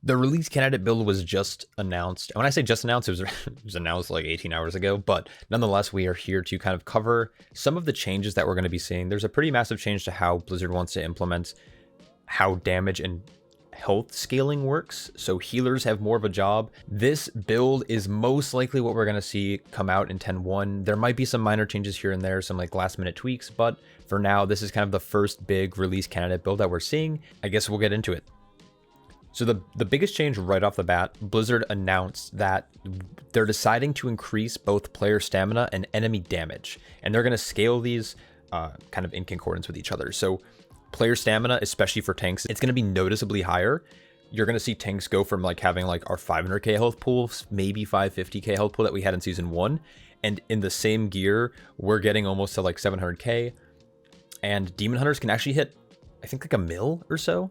The release candidate build was just announced. And when I say just announced, it was announced like 18 hours ago. But nonetheless, we are here to kind of cover some of the changes that we're going to be seeing. There's a pretty massive change to how Blizzard wants to implement how damage and health scaling works. So healers have more of a job. This build is most likely what we're going to see come out in 10.1. There might be some minor changes here and there, some like last minute tweaks. But for now, this is kind of the first big release candidate build that we're seeing. I guess we'll get into it. So the biggest change right off the bat, Blizzard announced that they're deciding to increase both player stamina and enemy damage. And they're going to scale these kind of in concordance with each other. So player stamina, especially for tanks, it's going to be noticeably higher. You're going to see tanks go from like having like our 500k health pool, maybe 550k health pool that we had in season 1. And in the same gear, we're getting almost to like 700k. And demon hunters can actually hit, I think, like a mil or so.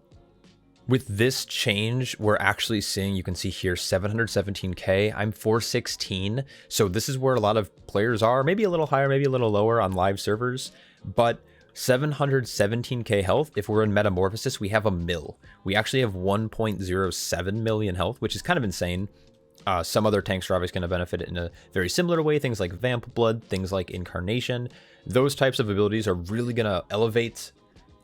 With this change, we're actually seeing, you can see here, 717k. I'm 416. So this is where a lot of players are, maybe a little higher, maybe a little lower on live servers. But 717k health, if we're in Metamorphosis, we have a mil. We actually have 1.07 million health, which is kind of insane. Some other tanks are obviously going to benefit in a very similar way. Things like Vamp Blood, things like Incarnation. Those types of abilities are really going to elevate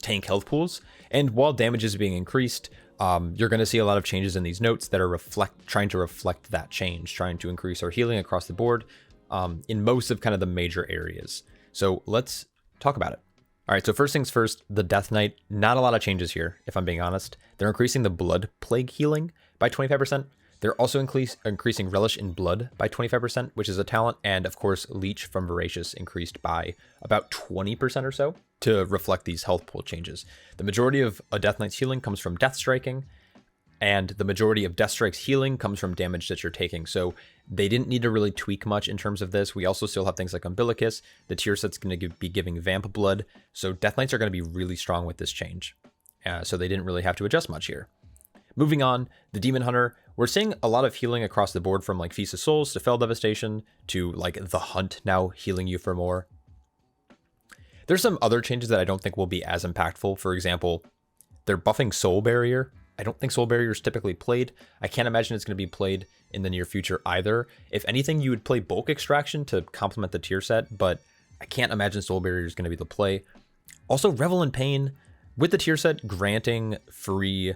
tank health pools. And while damage is being increased, you're going to see a lot of changes in these notes that are trying to reflect that change, trying to increase our healing across the board in most of kind of the major areas. So let's talk about it. All right, so first things first, the Death Knight, not a lot of changes here, if I'm being honest. They're increasing the Blood Plague healing by 25%. They're also increasing Relish in Blood by 25%, which is a talent. And of course, Leech from Voracious increased by about 20% or so to reflect these health pool changes. The majority of a Death Knight's healing comes from Death Striking, and the majority of Death Strike's healing comes from damage that you're taking. So they didn't need to really tweak much in terms of this. We also still have things like Umbilicus. The tier set's going to be giving Vamp Blood. So Death Knights are going to be really strong with this change. So they didn't really have to adjust much here. Moving on, the Demon Hunter, we're seeing a lot of healing across the board from like Feast of Souls to Fell Devastation to like the Hunt now healing you for more. There's some other changes that I don't think will be as impactful. For example, they're buffing Soul Barrier. I don't think Soul Barrier is typically played. I can't imagine it's going to be played in the near future either. If anything, you would play Bulk Extraction to complement the tier set, but I can't imagine Soul Barrier is going to be the play. Also, Revel in Pain, with the tier set granting free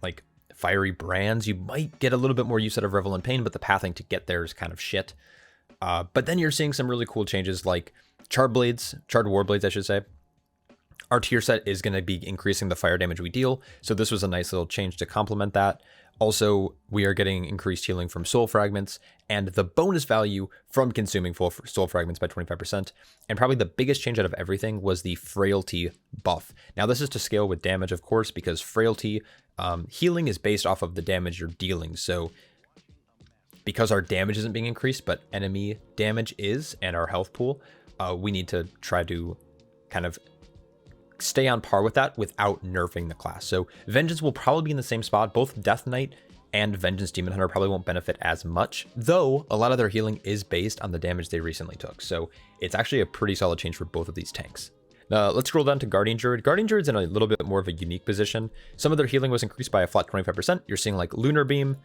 like fiery brands, you might get a little bit more use out of Revel in Pain, but the pathing to get there is kind of shit. But then you're seeing some really cool changes like Charred Warblades, I should say. Our tier set is going to be increasing the fire damage we deal, so this was a nice little change to complement that. Also, we are getting increased healing from Soul Fragments, and the bonus value from consuming Soul Fragments by 25%. And probably the biggest change out of everything was the Frailty buff. Now, this is to scale with damage, of course, because Frailty healing is based off of the damage you're dealing. So because our damage isn't being increased, but enemy damage is, and our health pool, we need to try to kind of stay on par with that without nerfing the class. So Vengeance will probably be in the same spot. Both Death Knight and Vengeance Demon Hunter probably won't benefit as much, though a lot of their healing is based on the damage they recently took. So it's actually a pretty solid change for both of these tanks. Let's scroll down to Guardian Druid. Guardian Druid's in a little bit more of a unique position. Some of their healing was increased by a flat 25%. You're seeing like Lunar Beam,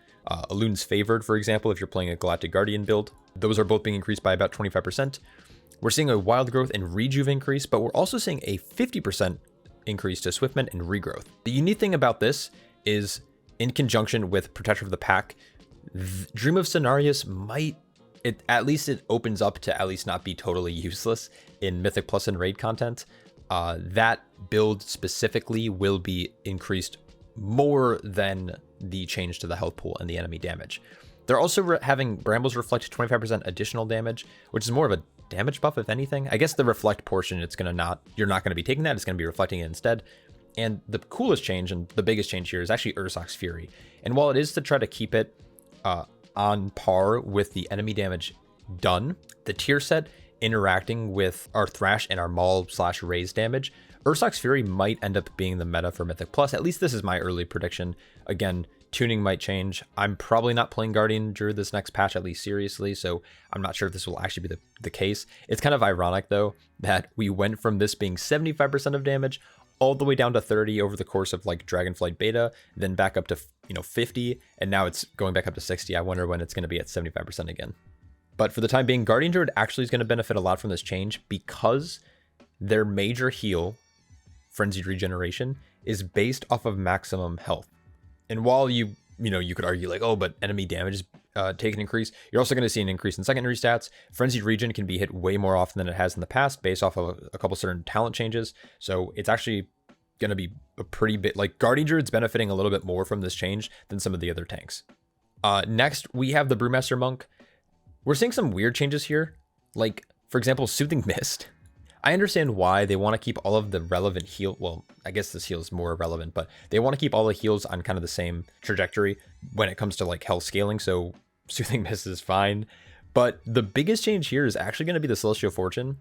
Alun's Favored, for example, if you're playing a Galactic Guardian build. Those are both being increased by about 25%. We're seeing a Wild Growth and Rejuve increase, but we're also seeing a 50% increase to Swiftment and Regrowth. The unique thing about this is, in conjunction with Protector of the Pack, Dream of Cenarius might, at least it opens up to at least not be totally useless in Mythic Plus and Raid content. That build specifically will be increased more than the change to the health pool and the enemy damage. They're also having Brambles reflect 25% additional damage, which is more of a damage buff, if anything. I guess the reflect portion, you're not going to be taking that. It's going to be reflecting it instead. And the coolest change and the biggest change here is actually Ursoc's Fury. And while it is to try to keep it on par with the enemy damage done, the tier set interacting with our Thrash and our Maul/Raise damage, Ursoc's Fury might end up being the meta for Mythic Plus. At least this is my early prediction. Again, tuning might change. I'm probably not playing Guardian Druid this next patch, at least seriously, so I'm not sure if this will actually be the case. It's kind of ironic, though, that we went from this being 75% of damage all the way down to 30 over the course of like Dragonflight beta, then back up to 50, and now it's going back up to 60. I wonder when it's going to be at 75% again. But for the time being, Guardian Druid actually is going to benefit a lot from this change because their major heal, Frenzied Regeneration, is based off of maximum health. And while you could argue like, oh, but enemy damage is take an increase, you're also going to see an increase in secondary stats. Frenzied Regen can be hit way more often than it has in the past based off of a couple certain talent changes. So it's actually going to be a pretty bit, like Guardian Druid's benefiting a little bit more from this change than some of the other tanks. Next, we have the Brewmaster Monk. We're seeing some weird changes here. Like, for example, Soothing Mist. I understand why they want to keep all of the relevant heal. Well, I guess this heal is more relevant, but they want to keep all the heals on kind of the same trajectory when it comes to like health scaling. So Soothing Mist is fine. But the biggest change here is actually going to be the Celestial Fortune.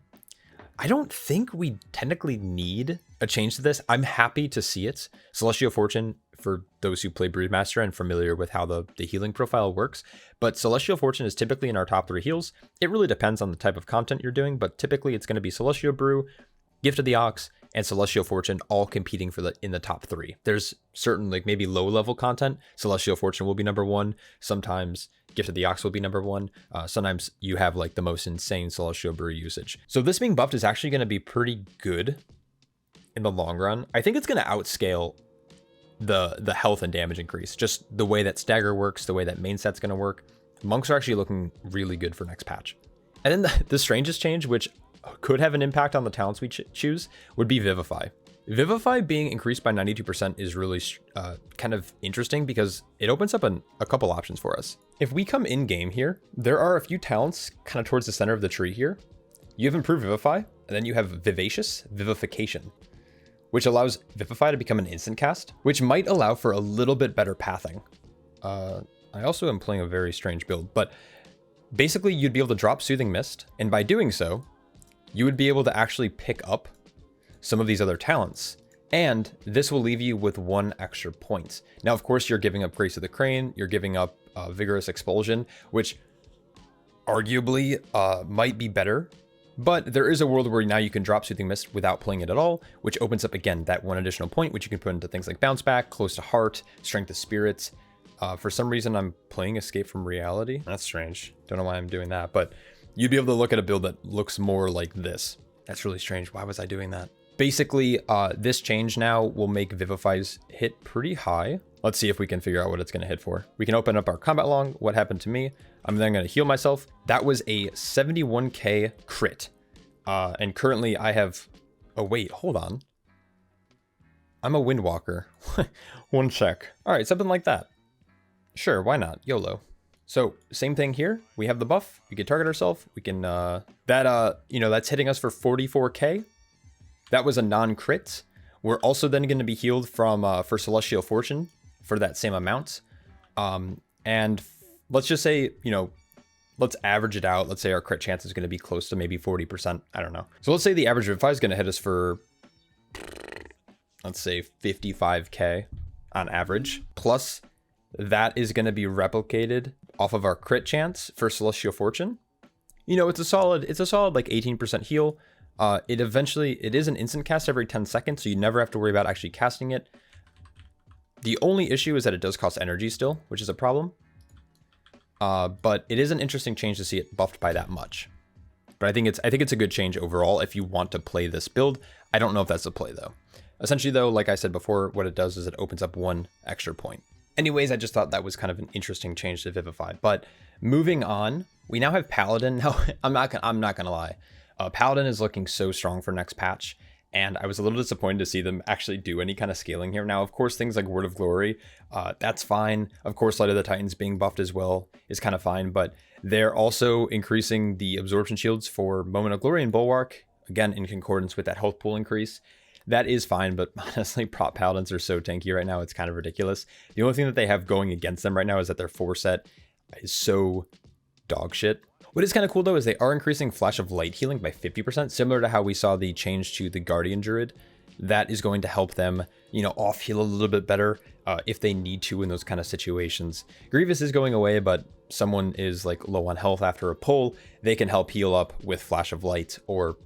I don't think we technically need a change to this. I'm happy to see it. Celestial Fortune, for those who play Brewmaster and familiar with how the healing profile works, but Celestial Fortune is typically in our top 3 heals. It really depends on the type of content you're doing, but typically it's going to be Celestial Brew, Gift of the Ox, and Celestial Fortune all competing for in the top 3. There's certain like maybe low level content. Celestial Fortune will be number 1. Sometimes Gift of the Ox will be number 1. Sometimes you have like the most insane Celestial Brew usage. So this being buffed is actually going to be pretty good in the long run. I think it's going to outscale the health and damage increase. Just the way that stagger works, the way that main set's going to work. Monks are actually looking really good for next patch. And then the strangest change, which could have an impact on the talents we choose, would be Vivify. Vivify being increased by 92% is really kind of interesting because it opens up a couple options for us. If we come in game here, there are a few talents kind of towards the center of the tree here. You have Improved Vivify, and then you have Vivacious Vivification, which allows Vivify to become an instant cast, which might allow for a little bit better pathing. I also am playing a very strange build, but basically you'd be able to drop Soothing Mist, and by doing so, you would be able to actually pick up some of these other talents, and this will leave you with 1 extra point. Now, of course, you're giving up Grace of the Crane, you're giving up Vigorous Expulsion, which arguably might be better, but there is a world where now you can drop Soothing Mist without playing it at all, which opens up, again, that 1 additional point, which you can put into things like Bounce Back, Close to Heart, Strength of Spirits. For some reason, I'm playing Escape from Reality. That's strange. Don't know why I'm doing that, but you'd be able to look at a build that looks more like this. That's really strange. Why was I doing that? Basically, this change now will make Vivify's hit pretty high. Let's see if we can figure out what it's going to hit for. We can open up our combat log. What happened to me? I'm then going to heal myself. That was a 71k crit. And currently I have... Oh, wait, hold on. I'm a Windwalker. 1 sec. All right, something like that. Sure, why not? YOLO. So same thing here. We have the buff. We can target ourselves. We can, that's hitting us for 44k. That was a non-crit. We're also then going to be healed from, for Celestial Fortune for that same amount. And let's just say, let's average it out. Let's say our crit chance is going to be close to maybe 40%. I don't know. So let's say the average Vivify is going to hit us for, let's say 55k on average. Plus that is going to be replicated off of our crit chance for Celestial Fortune. It's a solid like 18% heal. It is an instant cast every 10 seconds, so you never have to worry about actually casting it. The only issue is that it does cost energy still, which is a problem. But it is an interesting change to see it buffed by that much. But I think it's a good change overall if you want to play this build. I don't know if that's the play though. Essentially though, like I said before, what it does is it opens up 1 extra point. Anyways, I just thought that was kind of an interesting change to Vivify. But moving on, we now have Paladin. Now, I'm not gonna lie. Paladin is looking so strong for next patch, and I was a little disappointed to see them actually do any kind of scaling here. Now, of course, things like Word of Glory, that's fine. Of course, Light of the Titans being buffed as well is kind of fine, but they're also increasing the absorption shields for Moment of Glory and Bulwark, again, in concordance with that health pool increase. That is fine, but honestly, prop Paladins are so tanky right now, it's kind of ridiculous. The only thing that they have going against them right now is that their 4 set is so dog shit. What is kind of cool though is they are increasing Flash of Light healing by 50%, similar to how we saw the change to the Guardian Druid. That is going to help them, off heal a little bit better if they need to in those kind of situations. Grievous is going away, but someone is like low on health after a pull, they can help heal up with Flash of Light, or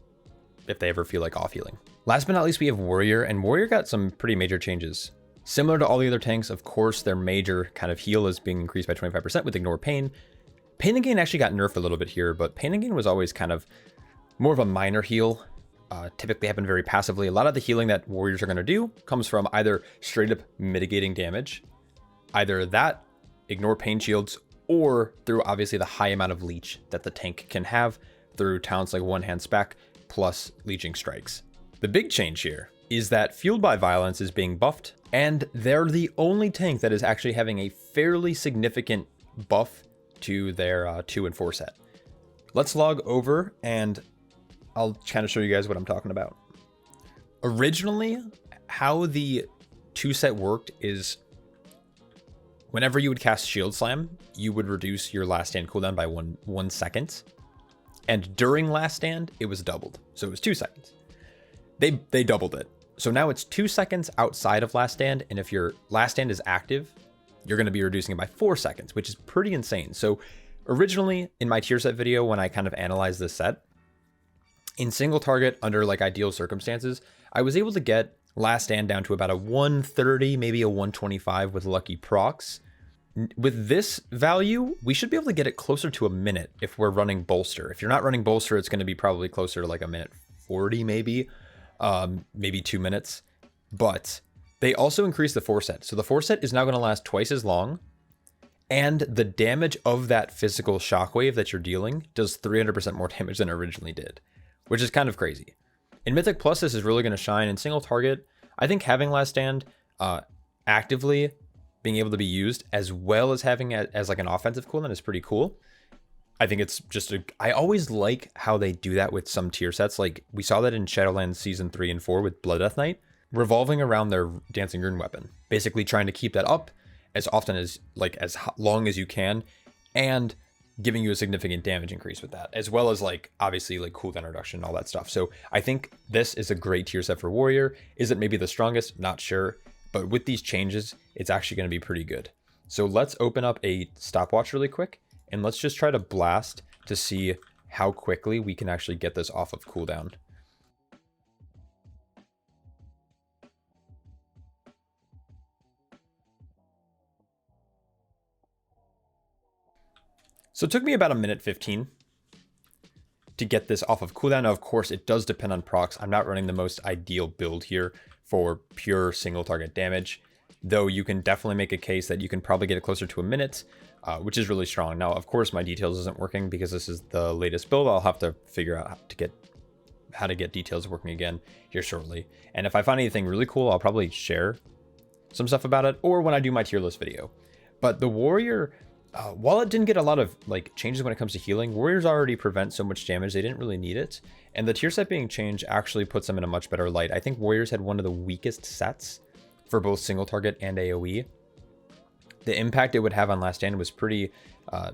if they ever feel like off healing. Last but not least, we have Warrior, and Warrior got some pretty major changes. Similar to all the other tanks, of course, their major kind of heal is being increased by 25% with Ignore Pain. Pain and Gain actually got nerfed a little bit here, but Pain and Gain was always kind of more of a minor heal. Typically happened very passively. A lot of the healing that Warriors are going to do comes from either straight up mitigating damage, either that, Ignore Pain shields, or through obviously the high amount of leech that the tank can have through talents like One Hand Spack plus Leeching Strikes. The big change here is that Fueled by Violence is being buffed, and they're the only tank that is actually having a fairly significant buff to their 2 and 4 set. Let's log over and I'll kind of show you guys what I'm talking about. Originally, how the 2 set worked is whenever you would cast Shield Slam, you would reduce your Last Stand cooldown by one second. And during Last Stand, it was doubled. So it was 2 seconds. They doubled it. So now it's 2 seconds outside of Last Stand. And if your Last Stand is active, you're going to be reducing it by 4 seconds, which is pretty insane. So originally in my tier set video, when I kind of analyzed this set, in single target under like ideal circumstances, I was able to get Last Stand down to about a 130, maybe a 125 with lucky procs. With this value, we should be able to get it closer to a minute if we're running Bolster. If you're not running Bolster, it's going to be probably closer to like a minute 40 maybe, maybe 2 minutes. But they also increased the 4 set. So the 4 set is now going to last twice as long. And the damage of that physical shockwave that you're dealing does 300% more damage than it originally did, which is kind of crazy. In Mythic Plus, this is really going to shine. In single target, I think having Last Stand actively being able to be used as well as having it as like an offensive cooldown is pretty cool. I think it's just I always like how they do that with some tier sets. Like we saw that in Shadowlands Season 3 and 4 with Blood Death Knight, revolving around their Dancing Rune weapon, basically trying to keep that up as often as like as long as you can, and giving you a significant damage increase with that, as well as like obviously like cooldown reduction and all that stuff. So I think this is a great tier set for Warrior. Is it maybe the strongest? Not sure, but with these changes, it's actually going to be pretty good. So let's open up a stopwatch really quick, and let's just try to blast to see how quickly we can actually get this off of cooldown. So it took me about a minute 15 to get this off of cooldown. Now, of course, it does depend on procs. I'm not running the most ideal build here for pure single target damage, though you can definitely make a case that you can probably get it closer to a minute, which is really strong. Now, of course, my details isn't working because this is the latest build. I'll have to figure out how to get details working again here shortly. And if I find anything really cool, I'll probably share some stuff about it, or when I do my tier list video. But the Warrior, while it didn't get a lot of like changes when it comes to healing, Warriors already prevent so much damage, they didn't really need it. And the tier set being changed actually puts them in a much better light. I think Warriors had one of the weakest sets for both single target and AoE. The impact it would have on Last Stand was pretty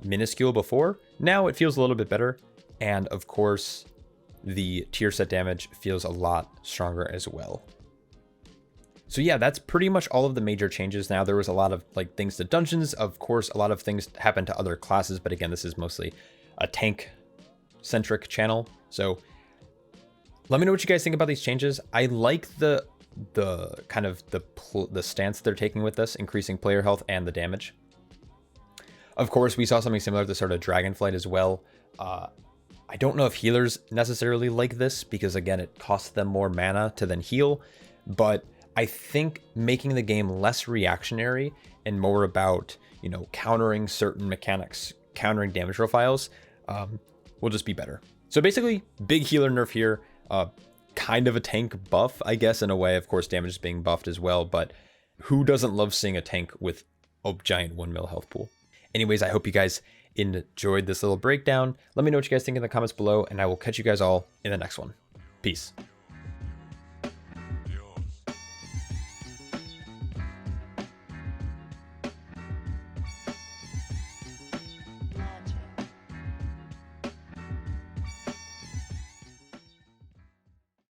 minuscule before. Now it feels a little bit better. And of course, the tier set damage feels a lot stronger as well. So yeah, that's pretty much all of the major changes. Now there was a lot of like things to dungeons. Of course, a lot of things happened to other classes, but again, this is mostly a tank centric channel. So let me know what you guys think about these changes. I like the kind of the stance they're taking with this, increasing player health and the damage. Of course, we saw something similar at the start of Dragonflight as well. I don't know if healers necessarily like this because again, it costs them more mana to then heal, but I think making the game less reactionary and more about, you know, countering certain mechanics, countering damage profiles, will just be better. So basically, big healer nerf here, kind of a tank buff, I guess, in a way. Of course, damage is being buffed as well, but who doesn't love seeing a tank with a giant 1 mil health pool? Anyways, I hope you guys enjoyed this little breakdown. Let me know what you guys think in the comments below, and I will catch you guys all in the next one. Peace.